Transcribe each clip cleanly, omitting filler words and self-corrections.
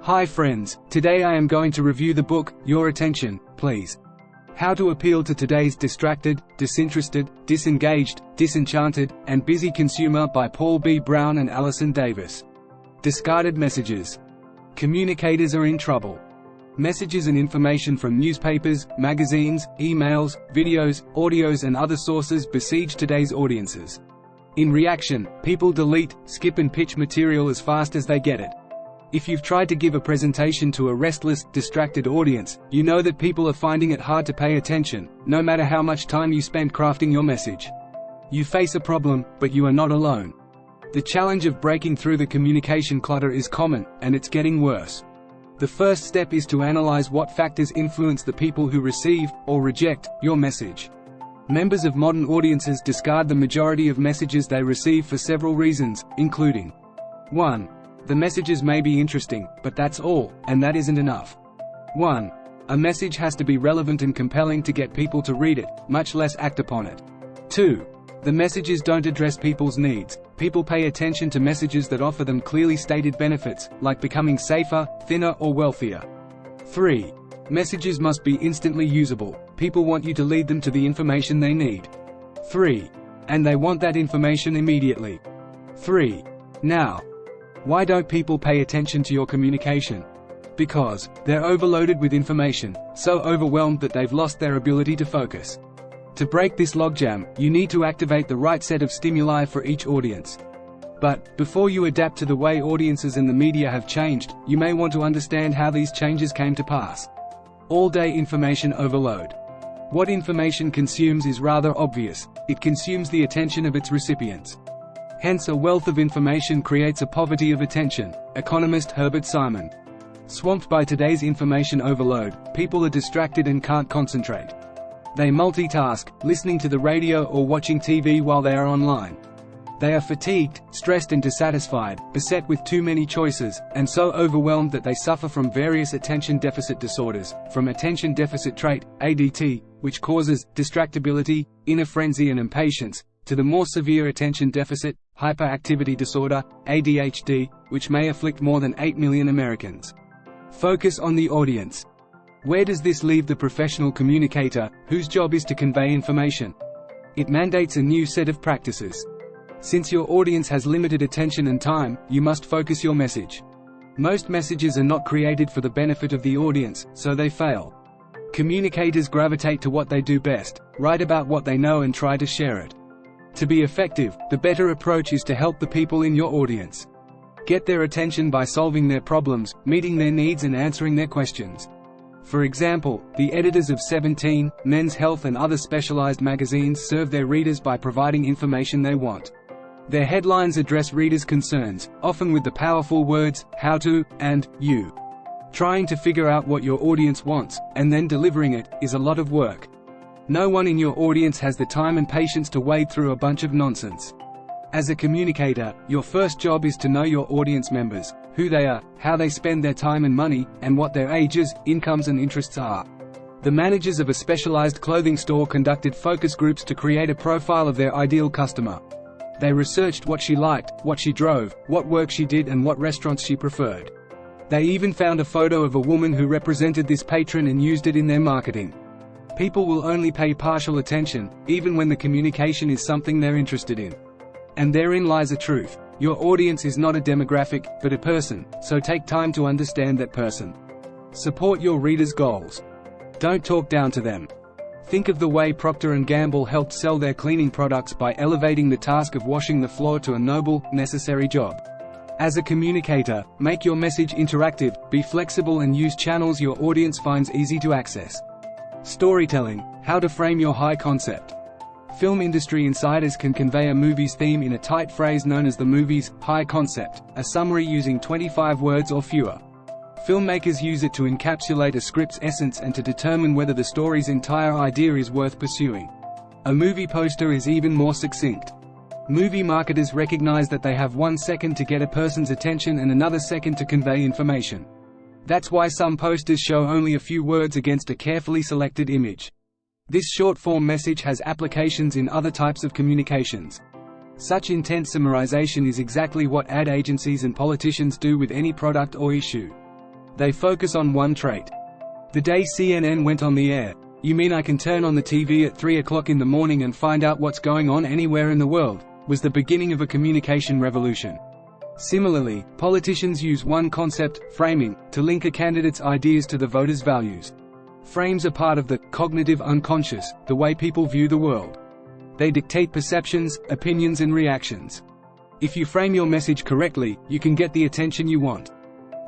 Hi friends, today I am going to review the book, Your Attention, Please. How to Appeal to Today's Distracted, Disinterested, Disengaged, Disenchanted, and Busy Consumer by Paul B. Brown and Alison Davis. Discarded messages. Communicators are in trouble. Messages and information from newspapers, magazines, emails, videos, audios and other sources besiege today's audiences. In reaction, people delete, skip and pitch material as fast as they get it. If you've tried to give a presentation to a restless, distracted audience, you know that people are finding it hard to pay attention, no matter how much time you spend crafting your message. You face a problem, but you are not alone. The challenge of breaking through the communication clutter is common, and it's getting worse. The first step is to analyze what factors influence the people who receive, or reject, your message. Members of modern audiences discard the majority of messages they receive for several reasons, including 1. The messages may be interesting, but that's all, and that isn't enough. 1. A message has to be relevant and compelling to get people to read it, much less act upon it. 2. The messages don't address people's needs. People pay attention to messages that offer them clearly stated benefits, like becoming safer, thinner or wealthier. 3. Messages must be instantly usable. People want you to lead them to the information they need. 3. And they want that information immediately. 3. Now. Why don't people pay attention to your communication? Because they're overloaded with information, so overwhelmed that they've lost their ability to focus. To break this logjam, you need to activate the right set of stimuli for each audience. But before you adapt to the way audiences and the media have changed, you may want to understand how these changes came to pass. All-day information overload. What information consumes is rather obvious. It consumes the attention of its recipients. Hence, a wealth of information creates a poverty of attention. Economist Herbert Simon. Swamped by today's information overload, people are distracted and can't concentrate. They multitask, listening to the radio or watching TV while they are online. They are fatigued, stressed and dissatisfied, beset with too many choices, and so overwhelmed that they suffer from various attention deficit disorders, from attention deficit trait, ADT, which causes distractibility, inner frenzy and impatience, to the more severe attention deficit, hyperactivity disorder, ADHD, which may afflict more than 8 million Americans. Focus on the audience. Where does this leave the professional communicator, whose job is to convey information? It mandates a new set of practices. Since your audience has limited attention and time, you must focus your message. Most messages are not created for the benefit of the audience, so they fail. Communicators gravitate to what they do best, write about what they know and try to share it. To be effective, the better approach is to help the people in your audience. Get their attention by solving their problems, meeting their needs and answering their questions. For example, the editors of 17, Men's Health and other specialized magazines serve their readers by providing information they want. Their headlines address readers' concerns, often with the powerful words, how to, and, you. Trying to figure out what your audience wants, and then delivering it, is a lot of work. No one in your audience has the time and patience to wade through a bunch of nonsense. As a communicator, your first job is to know your audience members, who they are, how they spend their time and money, and what their ages, incomes and interests are. The managers of a specialized clothing store conducted focus groups to create a profile of their ideal customer. They researched what she liked, what she drove, what work she did and what restaurants she preferred. They even found a photo of a woman who represented this patron and used it in their marketing. People will only pay partial attention, even when the communication is something they're interested in. And therein lies a truth. Your audience is not a demographic, but a person, so take time to understand that person. Support your readers' goals. Don't talk down to them. Think of the way Procter & Gamble helped sell their cleaning products by elevating the task of washing the floor to a noble, necessary job. As a communicator, make your message interactive, be flexible and use channels your audience finds easy to access. Storytelling, how to frame your high concept. Film industry insiders can convey a movie's theme in a tight phrase known as the movie's high concept, a summary using 25 words or fewer. Filmmakers use it to encapsulate a script's essence and to determine whether the story's entire idea is worth pursuing. A movie poster is even more succinct. Movie marketers recognize that they have 1 second to get a person's attention and another second to convey information. That's why some posters show only a few words against a carefully selected image. This short-form message has applications in other types of communications. Such intense summarization is exactly what ad agencies and politicians do with any product or issue. they focus on one trait. The day CNN went on the air, "You mean I can turn on the TV at 3 o'clock in the morning and find out what's going on anywhere in the world?" was the beginning of a communication revolution. Similarly, politicians use one concept, framing, to link a candidate's ideas to the voters' values. Frames are part of the cognitive unconscious, the way people view the world. They dictate perceptions, opinions and reactions. If you frame your message correctly, you can get the attention you want.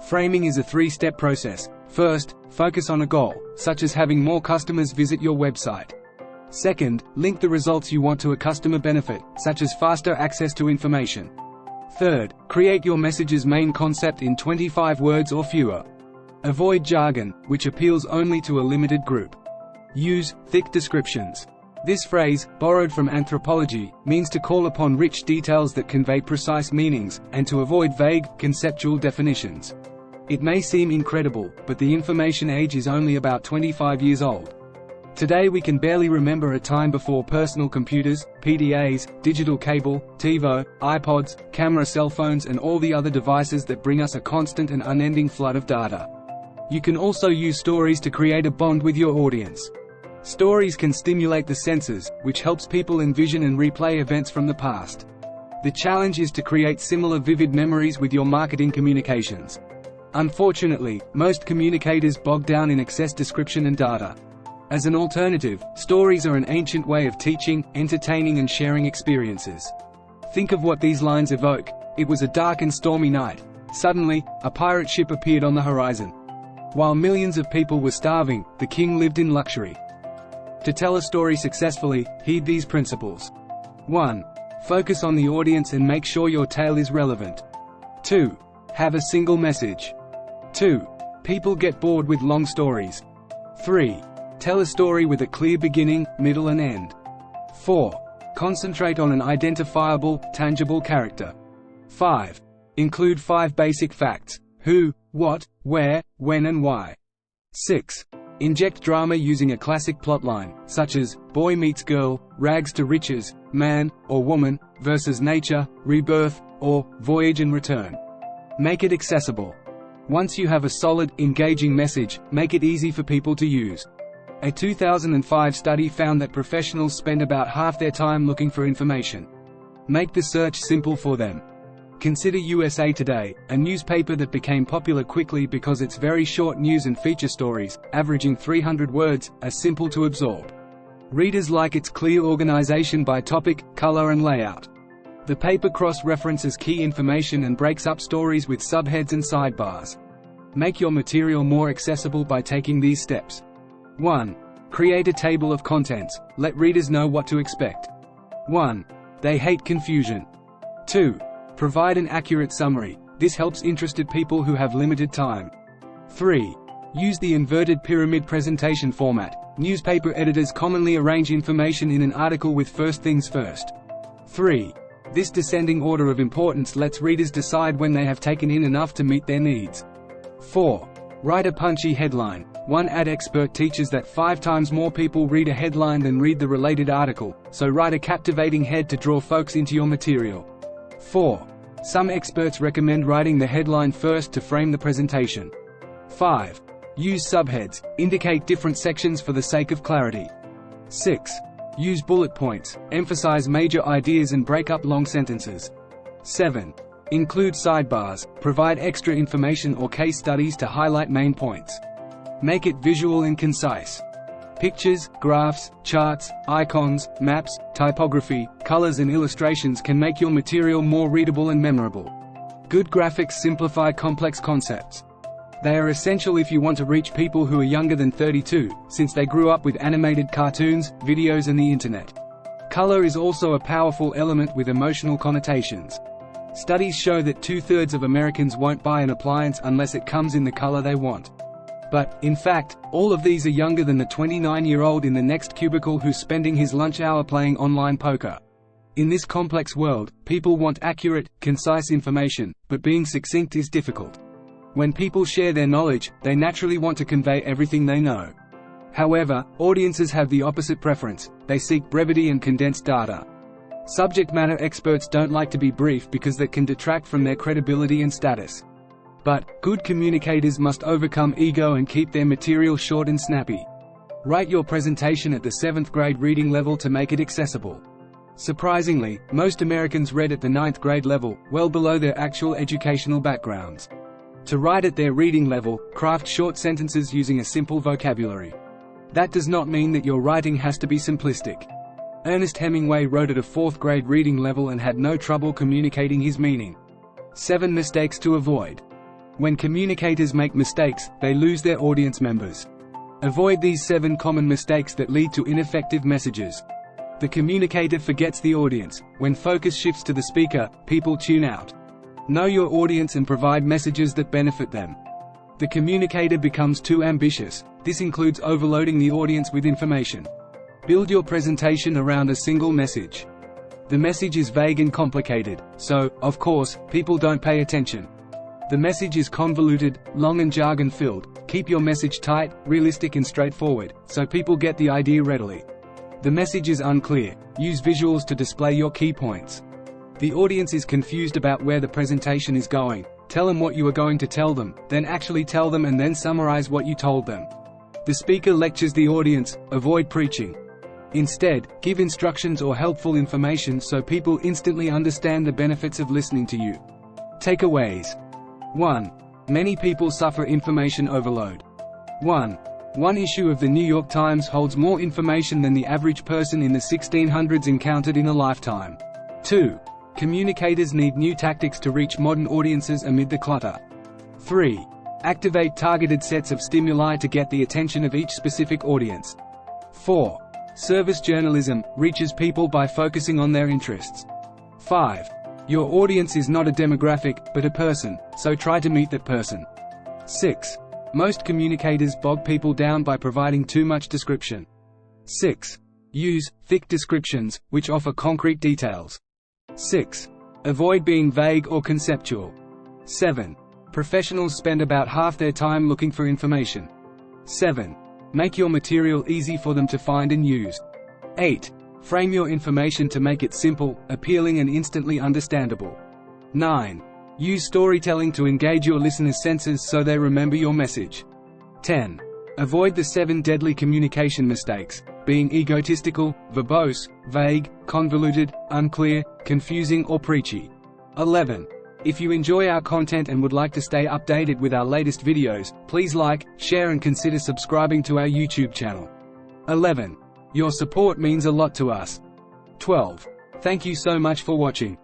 Framing is a three-step process. First, focus on a goal, such as having more customers visit your website. Second, link the results you want to a customer benefit, such as faster access to information. Third, create your message's main concept in 25 words or fewer. Avoid jargon, which appeals only to a limited group. Use thick descriptions. This phrase, borrowed from anthropology, means to call upon rich details that convey precise meanings, and to avoid vague, conceptual definitions. It may seem incredible, but the information age is only about 25 years old. Today we can barely remember a time before personal computers, PDAs, digital cable, TiVo, iPods, camera cell phones and all the other devices that bring us a constant and unending flood of data. You can also use stories to create a bond with your audience. Stories can stimulate the senses, which helps people envision and replay events from the past. The challenge is to create similar vivid memories with your marketing communications. Unfortunately, most communicators bog down in excess description and data. As an alternative, stories are an ancient way of teaching, entertaining and sharing experiences. Think of what these lines evoke. It was a dark and stormy night. Suddenly, a pirate ship appeared on the horizon. While millions of people were starving, the king lived in luxury. To tell a story successfully, heed these principles. 1. Focus on the audience and make sure your tale is relevant. 2. Have a single message. 2. People get bored with long stories. 3. Tell a story with a clear beginning, middle and end. 4. Concentrate on an identifiable, tangible character. 5. Include 5 basic facts: who, what, where, when and why. 6. Inject drama using a classic plotline, such as boy meets girl, rags to riches, man, or woman, versus nature, rebirth, or voyage and return. Make it accessible. Once you have a solid, engaging message, make it easy for people to use. A 2005 study found that professionals spend about half their time looking for information. Make the search simple for them. Consider USA Today, a newspaper that became popular quickly because its very short news and feature stories, averaging 300 words, are simple to absorb. Readers like its clear organization by topic, color and layout. The paper cross-references key information and breaks up stories with subheads and sidebars. Make your material more accessible by taking these steps. 1. Create a table of contents. Let readers know what to expect. 1. They hate confusion. 2. Provide an accurate summary. This helps interested people who have limited time. 3. Use the inverted pyramid presentation format. Newspaper editors commonly arrange information in an article with first things first. 3. This descending order of importance lets readers decide when they have taken in enough to meet their needs. 4. Write a punchy headline. One ad expert teaches that 5 times more people read a headline than read the related article, so write a captivating head to draw folks into your material. 4. Some experts recommend writing the headline first to frame the presentation. 5. Use subheads. Indicate different sections for the sake of clarity. 6. Use bullet points. Emphasize major ideas and break up long sentences. 7. Include sidebars. Provide extra information or case studies to highlight main points. Make it visual and concise. Pictures, graphs, charts, icons, maps, typography, colors and illustrations can make your material more readable and memorable. Good graphics simplify complex concepts. They are essential if you want to reach people who are younger than 32, since they grew up with animated cartoons, videos and the internet. Color is also a powerful element with emotional connotations. Studies show that 2/3 of Americans won't buy an appliance unless it comes in the color they want. But, in fact, all of these are younger than the 29-year-old in the next cubicle who's spending his lunch hour playing online poker. In this complex world, people want accurate, concise information, but being succinct is difficult. When people share their knowledge, they naturally want to convey everything they know. However, audiences have the opposite preference. They seek brevity and condensed data. Subject matter experts don't like to be brief because that can detract from their credibility and status. But, good communicators must overcome ego and keep their material short and snappy. Write your presentation at the 7th grade reading level to make it accessible. Surprisingly, most Americans read at the 9th grade level, well below their actual educational backgrounds. To write at their reading level, craft short sentences using a simple vocabulary. That does not mean that your writing has to be simplistic. Ernest Hemingway wrote at a 4th grade reading level and had no trouble communicating his meaning. 7 mistakes to avoid. When communicators make mistakes, they lose their audience members. Avoid these 7 common mistakes that lead to ineffective messages. The communicator forgets the audience. When focus shifts to the speaker, people tune out. Know your audience and provide messages that benefit them. The communicator becomes too ambitious. This includes overloading the audience with information. Build your presentation around a single message. The message is vague and complicated, so, of course, people don't pay attention. The message is convoluted, long and jargon-filled. Keep your message tight, realistic and straightforward, so people get the idea readily. The message is unclear. Use visuals to display your key points. The audience is confused about where the presentation is going. Tell them what you are going to tell them, then actually tell them and then summarize what you told them. The speaker lectures the audience. Avoid preaching. Instead, give instructions or helpful information so people instantly understand the benefits of listening to you. Takeaways. 1. Many people suffer information overload. 1 issue of the New York Times holds more information than the average person in the 1600s encountered in a lifetime. 2. Communicators need new tactics to reach modern audiences amid the clutter. 3. Activate targeted sets of stimuli to get the attention of each specific audience. 4. Service journalism reaches people by focusing on their interests. 5. Your audience is not a demographic, but a person, so try to meet that person. 6. Most communicators bog people down by providing too much description. 6. Use thick descriptions, which offer concrete details. 6. Avoid being vague or conceptual. 7. Professionals spend about half their time looking for information. 7. Make your material easy for them to find and use. 8. Frame your information to make it simple, appealing and instantly understandable. 9. Use storytelling to engage your listeners' senses so they remember your message. 10. Avoid the 7 deadly communication mistakes: being egotistical, verbose, vague, convoluted, unclear, confusing or preachy. 11. If you enjoy our content and would like to stay updated with our latest videos, please like, share and consider subscribing to our YouTube channel. 11. Your support means a lot to us. 12. Thank you so much for watching.